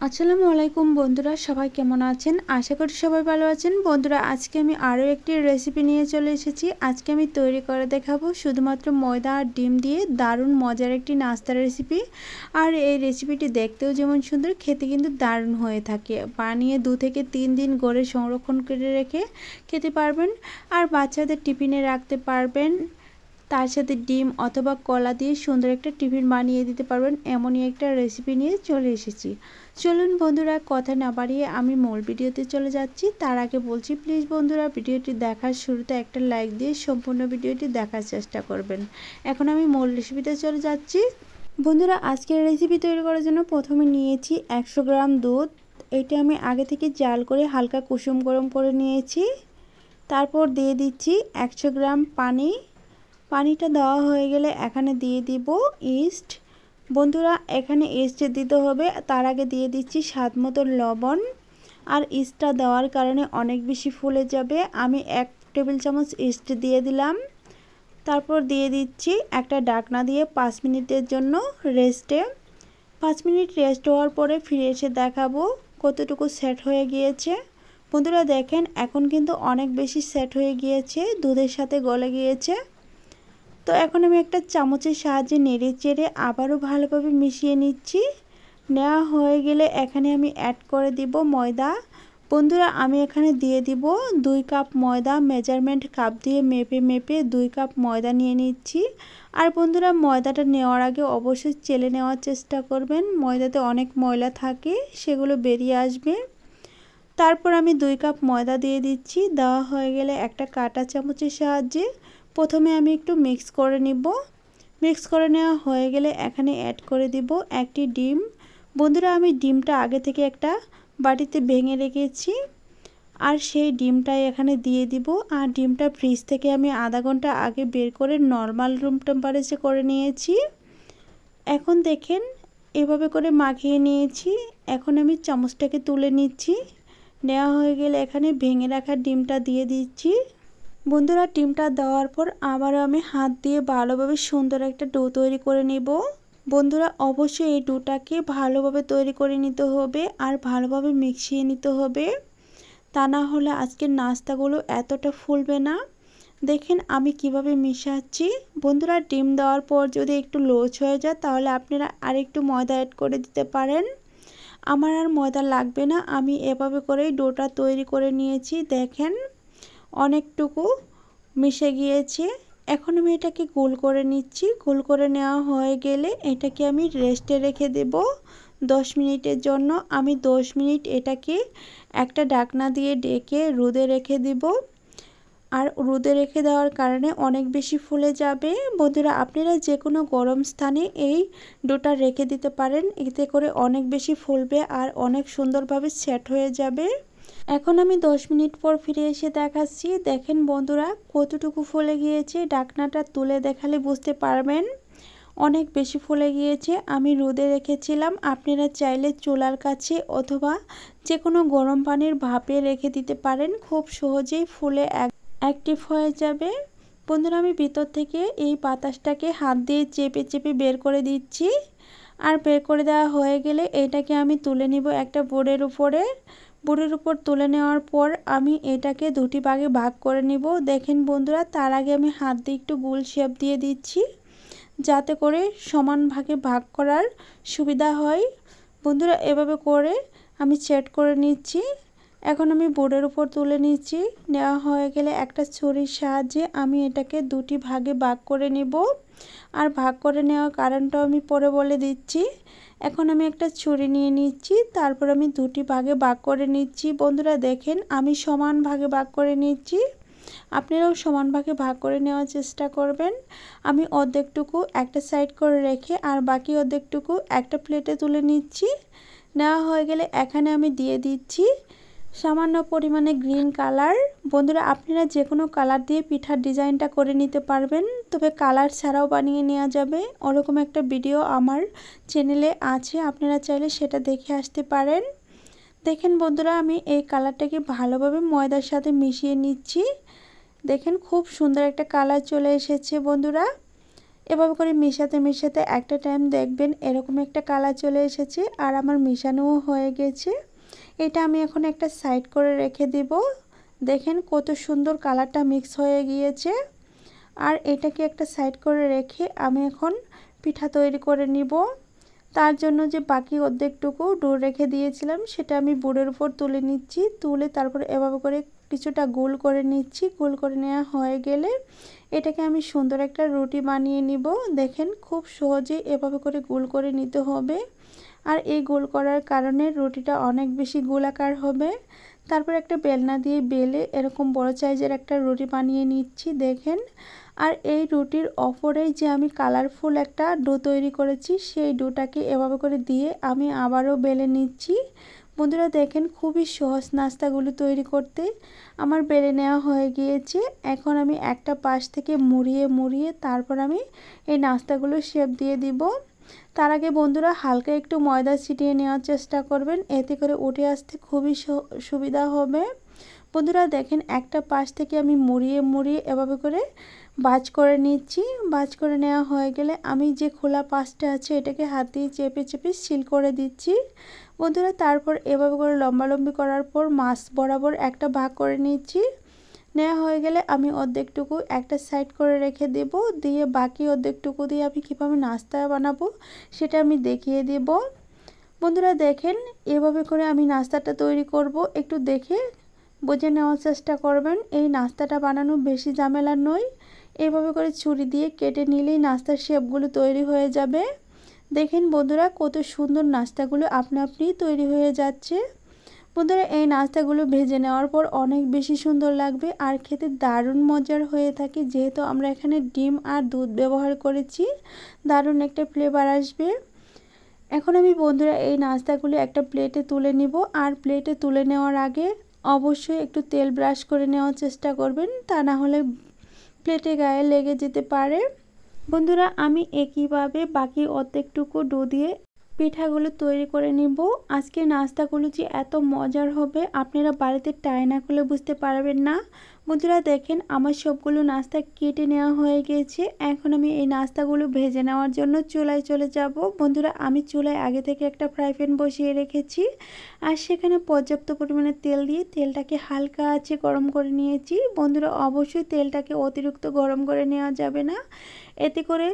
আসসালামু আলাইকুম বন্ধুরা, সবাই কেমন আছেন? আশা করি সবাই ভালো আছেন। বন্ধুরা, আজকে আমি আরও একটি রেসিপি নিয়ে চলে এসেছি। আজকে আমি তৈরি করে দেখাবো শুধুমাত্র ময়দা আর ডিম দিয়ে দারুণ মজার একটি নাস্তার রেসিপি। আর এই রেসিপিটি দেখতেও যেমন সুন্দর, খেতে কিন্তু দারুণ হয়ে থাকে। বানিয়ে 2 থেকে 3 দিন গড়ে সংরক্ষণ করে রেখে খেতে পারবেন আর বাচ্চাদের টিফিনে রাখতে পারবেন। তার সাথে ডিম অথবা কলা দিয়ে সুন্দর একটা টিফিন বানিয়ে দিতে পারবেন। এমনই একটা রেসিপি নিয়ে চলে এসেছি। চলুন বন্ধুরা, কথা না বাড়িয়ে আমি মূল ভিডিওতে চলে যাচ্ছি। তার আগে বলছি, প্লিজ বন্ধুরা, ভিডিওটি দেখার শুরুতে একটা লাইক দিয়ে সম্পূর্ণ ভিডিওটি দেখার চেষ্টা করবেন। এখন আমি মূল রেসিপিতে চলে যাচ্ছি। বন্ধুরা, আজকের রেসিপি তৈরি করার জন্য প্রথমে নিয়েছি 100 গ্রাম দুধ। এটা আমি আগে থেকে জাল করে হালকা কুসুম গরম করে নিয়েছি। তারপর দিয়ে দিচ্ছি 100 গ্রাম পানি। পানিটা দেওয়া হয়ে গেলে এখানে দিয়ে দিব ইস্ট। বন্ধুরা, এখানে ইস্ট দিতে হবে, তার আগে দিয়ে দিচ্ছি স্বাদ মতো লবণ। আর ইস্টটা দেওয়ার কারণে অনেক বেশি ফুলে যাবে। আমি 1 টেবিল চামচ ইস্ট দিয়ে দিলাম। তারপর দিয়ে দিচ্ছি একটা ঢাকনা দিয়ে 5 মিনিটের জন্য রেস্টে। 5 মিনিট রেস্ট হওয়ার পরে ফিরে এসে দেখাবো কতটুকু সেট হয়ে গিয়েছে। বন্ধুরা দেখেন, এখন কিন্তু অনেক বেশি সেট হয়ে গিয়েছে, দুধের সাথে গলে গিয়েছে। তো এখন আমি একটা চামচের সাহায্যে নেড়ে চেড়ে আবারও ভালোভাবে মিশিয়ে নিচ্ছি। নেওয়া হয়ে গেলে এখানে আমি অ্যাড করে দিব ময়দা। বন্ধুরা, আমি এখানে দিয়ে দিব 2 কাপ ময়দা। মেজারমেন্ট কাপ দিয়ে মেপে মেপে 2 কাপ ময়দা নিয়ে নিচ্ছি। আর বন্ধুরা, ময়দাটা নেওয়ার আগে অবশ্যই চেলে নেওয়ার চেষ্টা করবেন। ময়দাতে অনেক ময়লা থাকে, সেগুলো বেরিয়ে আসবে। তারপর আমি 2 কাপ ময়দা দিয়ে দিচ্ছি। দেওয়া হয়ে গেলে একটা কাঁটা চামচের সাহায্যে প্রথমে আমি একটু মিক্স করে নিব। মিক্স করে নেওয়া হয়ে গেলে এখানে অ্যাড করে দিব একটি ডিম। বন্ধুরা, আমি ডিমটা আগে থেকে একটা বাটিতে ভেঙে রেখেছি, আর সেই ডিমটাই এখানে দিয়ে দিব। আর ডিমটা ফ্রিজ থেকে আমি আধা ঘন্টা আগে বের করে নর্মাল রুম টেম্পারেচারে করে নিয়েছি। এখন দেখেন, এভাবে করে মাখিয়ে নিয়েছি। এখন আমি চামচটাকে তুলে নিচ্ছি। নেওয়া হয়ে গেলে এখানে ভেঙে রাখা ডিমটা দিয়ে দিচ্ছি। বন্ধুরা, ডিমটা দেওয়ার পর আবারও আমি হাত দিয়ে ভালোভাবে সুন্দর একটা ডো তৈরি করে নেব। বন্ধুরা, অবশ্যই এই ডোটাকে ভালোভাবে তৈরি করে নিতে হবে আর ভালোভাবে মিশিয়ে নিতে হবে, তা না হলে আজকের নাস্তাগুলো এতটা ফুলবে না। দেখেন আমি কিভাবে মিশাচ্ছি। বন্ধুরা, ডিম দেওয়ার পর যদি একটু লোচ হয়ে যায় তাহলে আপনারা আরেকটু ময়দা অ্যাড করে দিতে পারেন। আমার আর ময়দা লাগবে না, আমি এভাবে করেই ডোটা তৈরি করে নিয়েছি। দেখেন অনেকটুকু মিশে গিয়েছে। এখন আমি এটাকে গোল করে নিচ্ছি। গোল করে নেওয়া হয়ে গেলে এটাকে আমি রেস্টে রেখে দেব 10 মিনিটের জন্য। আমি 10 মিনিট এটাকে একটা ঢাকনা দিয়ে ঢেকে রোদে রেখে দেব। আর রোদে রেখে দেওয়ার কারণে অনেক বেশি ফুলে যাবে। বন্ধুরা, আপনারা যে কোনো গরম স্থানে এই ডোটা রেখে দিতে পারেন, এতে করে অনেক বেশি ফুলবে আর অনেক সুন্দরভাবে সেট হয়ে যাবে। এখন আমি 10 মিনিট পর ফিরে এসে দেখাচ্ছি। দেখেন বন্ধুরা, কতটুকু ফুলে গিয়েছে। ঢাকনাটা তুলে দেখালে বুঝতে পারবেন অনেক বেশি ফুলে গিয়েছে। আমি রোদে রেখেছিলাম, আপনারা চাইলে চুলার কাছে অথবা যে কোনো গরম পানির ভাপে রেখে দিতে পারেন, খুব সহজেই ফুলে অ্যাক্টিভ হয়ে যাবে। বন্ধুরা, আমি ভিতর থেকে এই বাতাসটাকে হাত দিয়ে চেপে চেপে বের করে দিচ্ছি। আর বের করে দেওয়া হয়ে গেলে এটাকে আমি তুলে নিব একটা বোর্ডের উপরে। বোর্ডের উপর তুলে নেওয়ার পর আমি এটাকে দুটি ভাগে ভাগ করে নিব। দেখেন বন্ধুরা, তার আগে আমি হাত দিয়ে একটু গোল শেপ দিয়ে দিচ্ছি, যাতে করে সমান ভাগে ভাগ করার সুবিধা হয়। বন্ধুরা, এভাবে করে আমি সেট করে নিচ্ছি। এখন আমি বোর্ডের উপর তুলে নিচ্ছি। নেওয়া হয়ে গেলে একটা ছুরির সাহায্যে আমি এটাকে দুটি ভাগে ভাগ করে নিব। আর ভাগ করে নেওয়ার কারণটাও আমি পরে বলে দিচ্ছি। এখন আমি একটা ছুরি নিয়ে নিচ্ছি, তারপর আমি দুটি ভাগে ভাগ করে নিচ্ছি। বন্ধুরা দেখেন, আমি সমান ভাগে ভাগ করে নিচ্ছি, আপনারাও সমান ভাগে ভাগ করে নেওয়ার চেষ্টা করবেন। আমি অর্ধেকটুকু একটা সাইড করে রেখে আর বাকি অর্ধেকটুকু একটা প্লেটে তুলে নিচ্ছি। নেওয়া হয়ে গেলে এখানে আমি দিয়ে দিচ্ছি সামান্য পরিমাণে গ্রিন কালার। বন্ধুরা, আপনারা যে কোনো কালার দিয়ে পিঠার ডিজাইনটা করে নিতে পারবেন, তবে কালার ছাড়াও বানিয়ে নেওয়া যাবে। ওরকম একটা ভিডিও আমার চ্যানেলে আছে, আপনারা চাইলে সেটা দেখে আসতে পারেন। দেখেন বন্ধুরা, আমি এই কালারটাকে ভালোভাবে ময়দার সাথে মিশিয়ে নিচ্ছি। দেখেন খুব সুন্দর একটা কালার চলে এসেছে। বন্ধুরা, এভাবে করে মেশাতে মেশাতে একটা টাইম দেখবেন এরকম একটা কালার চলে এসেছে আর আমার মেশানোও হয়ে গেছে। এটা আমি এখন একটা সাইড করে রেখে দিব। দেখেন কত সুন্দর কালারটা মিক্স হয়ে গিয়েছে। আর এটাকে একটা সাইড করে রেখে আমি এখন পিঠা তৈরি করে নিব। তার জন্য যে বাকি অর্ধেকটুকু ডো রেখে দিয়েছিলাম সেটা আমি বোর্ডের উপর তুলে নিচ্ছি। তুলে তারপর এভাবে করে কিছুটা গোল করে নিচ্ছি। গোল করে নেওয়া হয়ে গেলে এটাকে আমি সুন্দর একটা রুটি বানিয়ে নিব। দেখেন খুব সহজে এভাবে করে গোল করে নিতে হবে। আর এই গোল করার কারণে রুটিটা অনেক বেশি গোলাকার হবে। তারপর একটা বেলনা দিয়ে বেলে এরকম বড় সাইজের একটা রুটি বানিয়ে নিচ্ছি। দেখেন আর এই রুটির ওপরেই যে আমি কালারফুল একটা ডো তৈরি করেছি সেই ডোটাকে এভাবে করে দিয়ে আমি আবারও বেলে নিচ্ছি। বন্ধুরা দেখেন খুবই সহজ নাস্তাগুলো তৈরি করতে। আমার বেলে নেওয়া হয়ে গিয়েছে। এখন আমি একটা পাশ থেকে মুড়িয়ে মুড়িয়ে তারপর আমি এই নাস্তাগুলো শেপ দিয়ে দিব। তার আগে বন্ধুরা হালকা একটু ময়দা ছিটিয়ে নেওয়ার চেষ্টা করবেন, এতে করে উঠে আসতে খুবই সুবিধা হবে। বন্ধুরা দেখেন একটা পাশ থেকে আমি মুড়িয়ে মুড়িয়ে এভাবে করে ভাঁজ করে নিচ্ছি। ভাঁজ করে নেওয়া হয়ে গেলে আমি যে খোলা পাশটা আছে এটাকে হাত দিয়ে চেপে চেপে সিল করে দিচ্ছি। বন্ধুরা তারপর এভাবে করে লম্বালম্বি করার পর মাছ বরাবর একটা ভাগ করে নিচ্ছি। নেওয়া হয়ে গেলে আমি অর্ধেকটুকু একটা সাইড করে রেখে দেব। দিয়ে বাকি অর্ধেকটুকু দিয়ে আমি কীভাবে নাস্তা বানাবো সেটা আমি দেখিয়ে দেব। বন্ধুরা দেখেন এভাবে করে আমি নাস্তাটা তৈরি করব, একটু দেখে বুঝে নেওয়ার চেষ্টা করবেন। এই নাস্তাটা বানানো বেশি ঝামেলা নয়। এইভাবে করে ছুরি দিয়ে কেটে নিলেই নাস্তার শেপগুলো তৈরি হয়ে যাবে। দেখেন বন্ধুরা কত সুন্দর নাস্তাগুলো আপনা আপনি তৈরি হয়ে যাচ্ছে। বন্ধুরা এই নাস্তাগুলো ভেজে নেওয়ার পর অনেক বেশি সুন্দর লাগবে আর খেতে দারুণ মজার হয়ে থাকে। যেহেতু আমরা এখানে ডিম আর দুধ ব্যবহার করেছি, দারুণ একটা ফ্লেভার আসবে। এখন আমি বন্ধুরা এই নাস্তাগুলো একটা প্লেটে তুলে নিব। আর প্লেটে তুলে নেওয়ার আগে অবশ্যই একটু তেল ব্রাশ করে নেওয়ার চেষ্টা করবেন, তা না হলে প্লেটে গায়ে লেগে যেতে পারে। বন্ধুরা আমি একইভাবে বাকি অর্ধেকটুকু ডো দিয়ে পিঠাগুলো তৈরি করে নিব। আজকে নাস্তাগুলো যে এত মজার হবে আপনারা বাড়িতে ট্রাই না করলে বুঝতে পারবেন না। বন্ধুরা দেখেন আমার সবগুলো নাস্তা কেটে নেওয়া হয়ে গেছে। এখন আমি এই নাস্তাগুলো ভেজে নেওয়ার জন্য চুলায় চলে যাব। বন্ধুরা আমি চুলায় আগে থেকে একটা ফ্রাই প্যান বসিয়ে রেখেছি আর সেখানে পর্যাপ্ত পরিমাণে তেল দিয়ে তেলটাকে হালকা আঁচে গরম করে নিয়েছি। বন্ধুরা অবশ্যই তেলটাকে অতিরিক্ত গরম করে নেওয়া যাবে না, এতে করে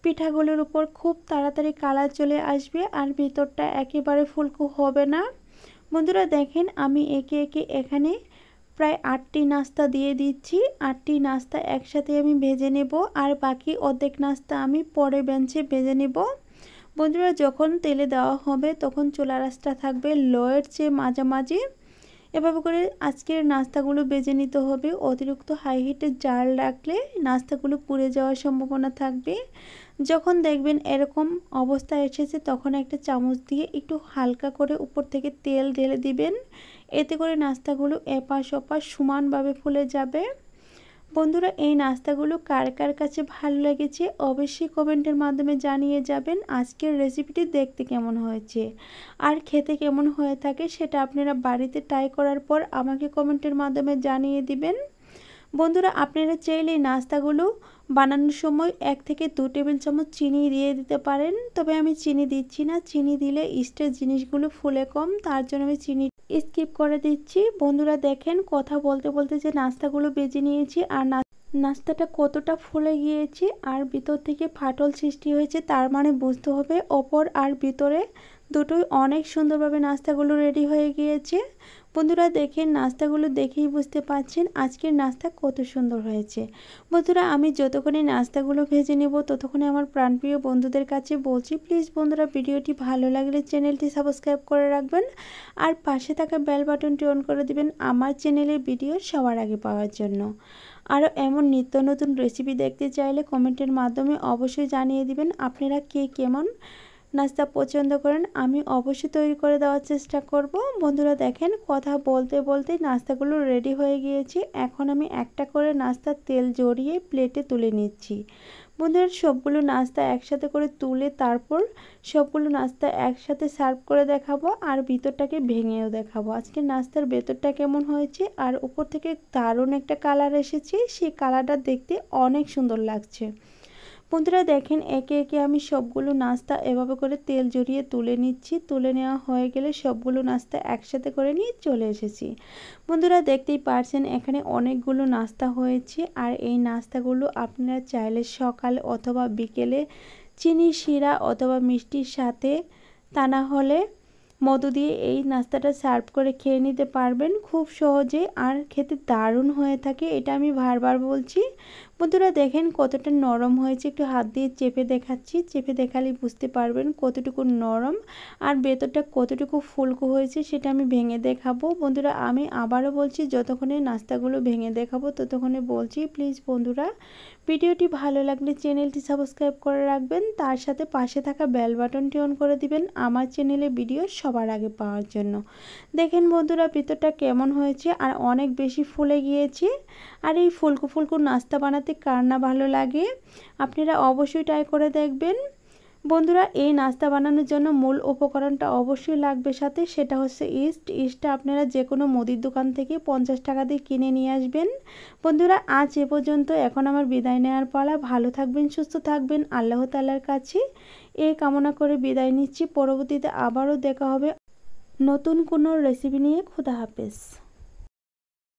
পিঠাগুলোর উপর খুব তাড়াতাড়ি কালার চলে আসবে আর ভিতরটা একেবারে ফুলকো হবে না। বন্ধুরা দেখেন আমি একে একে এখানে প্রায় 8টি নাস্তা দিয়ে দিচ্ছি। 8টি নাস্তা একসাথে আমি ভেজে নেব আর বাকি অর্ধেক নাস্তা আমি পরে বেঞ্চে ভেজে নেব। বন্ধুরা যখন তেলে দেওয়া হবে তখন চুলার আঁচটা থাকবে লোয়ের চেয়ে মাঝামাঝি। এভাবে করে আজকের নাস্তাগুলো বেজে নিতে হবে। অতিরিক্ত হাই হিটে জাল রাখলে নাস্তাগুলো পুড়ে যাওয়ার সম্ভাবনা থাকবে। যখন দেখবেন এরকম অবস্থা এসেছে তখন একটা চামচ দিয়ে একটু হালকা করে উপর থেকে তেল ঢেলে দিবেন, এতে করে নাস্তাগুলো এপাশ ওপাশ সমানভাবে ফুলে যাবে। বন্ধুরা এই নাস্তাগুলো কার কার কাছে ভালো লেগেছে অবশ্যই কমেন্টের মাধ্যমে জানিয়ে যাবেন। আজকের রেসিপিটি দেখতে কেমন হয়েছে আর খেতে কেমন হয়ে থাকে সেটা আপনারা বাড়িতে ট্রাই করার পর আমাকে কমেন্টের মাধ্যমে জানিয়ে দিবেন। বন্ধুরা আপনারা চাইলে এই নাস্তাগুলো বানানোর সময় 1 থেকে 2 টেবিল চামচ চিনি দিয়ে দিতে পারেন, তবে আমি চিনি দিচ্ছি না। চিনি দিলে ইস্টের জিনিসগুলো ফুলে কম, তার জন্য আমি চিনি স্কিপ করে দিচ্ছি। বন্ধুরা দেখেন কথা বলতে বলতে যে নাস্তাগুলো বেজে নিয়েছি আর নাস্তাটা কতটা ফুলে গিয়েছে আর ভিতর থেকে ফাটল সৃষ্টি হয়েছে, তার মানে বুঝতে হবে ওপর আর ভিতরে দুটোই অনেক সুন্দরভাবে নাস্তাগুলো রেডি হয়ে গিয়েছে। বন্ধুরা দেখেন নাস্তাগুলো দেখেই বুঝতে পারছেন আজকের নাস্তা কত সুন্দর হয়েছে। বন্ধুরা আমি যতক্ষণে নাস্তাগুলো ভেজে নেব ততক্ষণে আমার প্রাণপ্রিয় বন্ধুদের কাছে বলছি প্লিজ বন্ধুরা ভিডিওটি ভালো লাগলে চ্যানেলটি সাবস্ক্রাইব করে রাখবেন আর পাশে থাকা বেল বাটনটি অন করে দিবেন আমার চ্যানেলের ভিডিও সবার আগে পাওয়ার জন্য। আরও এমন নিত্য নতুন রেসিপি দেখতে চাইলে কমেন্টের মাধ্যমে অবশ্যই জানিয়ে দিবেন আপনারা কে কেমন নাস্তা পছন্দ করেন, আমি অবশ্যই তৈরি করে দেওয়ার চেষ্টা করব। বন্ধুরা দেখেন কথা বলতে বলতে নাস্তাগুলো রেডি হয়ে গিয়েছে। এখন আমি একটা করে নাস্তার তেল জড়িয়ে প্লেটে তুলে নিচ্ছি। বন্ধুরা সবগুলো নাস্তা একসাথে করে তুলে তারপর সবগুলো নাস্তা একসাথে সার্ভ করে দেখাবো আর ভিতরটাকে ভেঙেও দেখাবো আজকে নাস্তার ভেতরটা কেমন হয়েছে। আর উপর থেকে দারুণ একটা কালার এসেছে, সেই কালারটা দেখতে অনেক সুন্দর লাগছে। বন্ধুরা দেখেন একে একে আমি সবগুলো নাস্তা এভাবে করে তেল জড়িয়ে তুলে নিচ্ছি। তুলে নেওয়া হয়ে গেলে সবগুলো নাস্তা একসাথে করে নিয়ে চলে এসেছি। বন্ধুরা দেখতেই পারছেন এখানে অনেকগুলো নাস্তা হয়েছে। আর এই নাস্তাগুলো আপনারা চাইলে সকাল অথবা বিকেলে চিনি শিরা অথবা মিষ্টির সাথে, তা না হলে মধু দিয়ে এই নাস্তাটা সার্ভ করে খেয়ে নিতে পারবেন খুব সহজে, আর খেতে দারুণ হয়ে থাকে। এটা আমি বারবার বলছি। বন্ধুরা দেখেন কতটা নরম হয়েছে, একটু হাত দিয়ে চেপে দেখাচ্ছি। চেপে দেখালে বুঝতে পারবেন কতটুকু নরম আর ভেতরটা কতটুকু ফুলকো হয়েছে, সেটা আমি ভেঙে দেখাবো। বন্ধুরা আমি আবারও বলছি, যতক্ষণে নাস্তাগুলো ভেঙে দেখাবো ততক্ষণে বলছি প্লিজ বন্ধুরা ভিডিওটি ভালো লাগলে চ্যানেলটি সাবস্ক্রাইব করে রাখবেন, তার সাথে পাশে থাকা বেল বাটনটি অন করে দিবেন আমার চ্যানেলে ভিডিও সবার আগে পাওয়ার জন্য। দেখেন বন্ধুরা ভিতরটা কেমন হয়েছে আর অনেক বেশি ফুলে গিয়েছে। আর এই ফুলকো ফুলকো নাস্তা বানাতে কার না ভালো লাগে, আপনারা অবশ্যই ট্রাই করে দেখবেন। বন্ধুরা এই নাস্তা বানানোর জন্য মূল উপকরণটা অবশ্যই লাগবে সাথে, সেটা হচ্ছে ইস্ট। ইস্টটা আপনারা যে কোনো মুদির দোকান থেকে 50 টাকা দিয়ে কিনে নিয়ে আসবেন। বন্ধুরা আজ এ পর্যন্ত, এখন আমার বিদায় নেওয়ার পালা। ভালো থাকবেন, সুস্থ থাকবেন, আল্লাহ তাআলার কাছে এই কামনা করে বিদায় নিচ্ছি। পরবর্তীতে আবারও দেখা হবে নতুন কোনো রেসিপি নিয়ে। খোদা হাফেজ।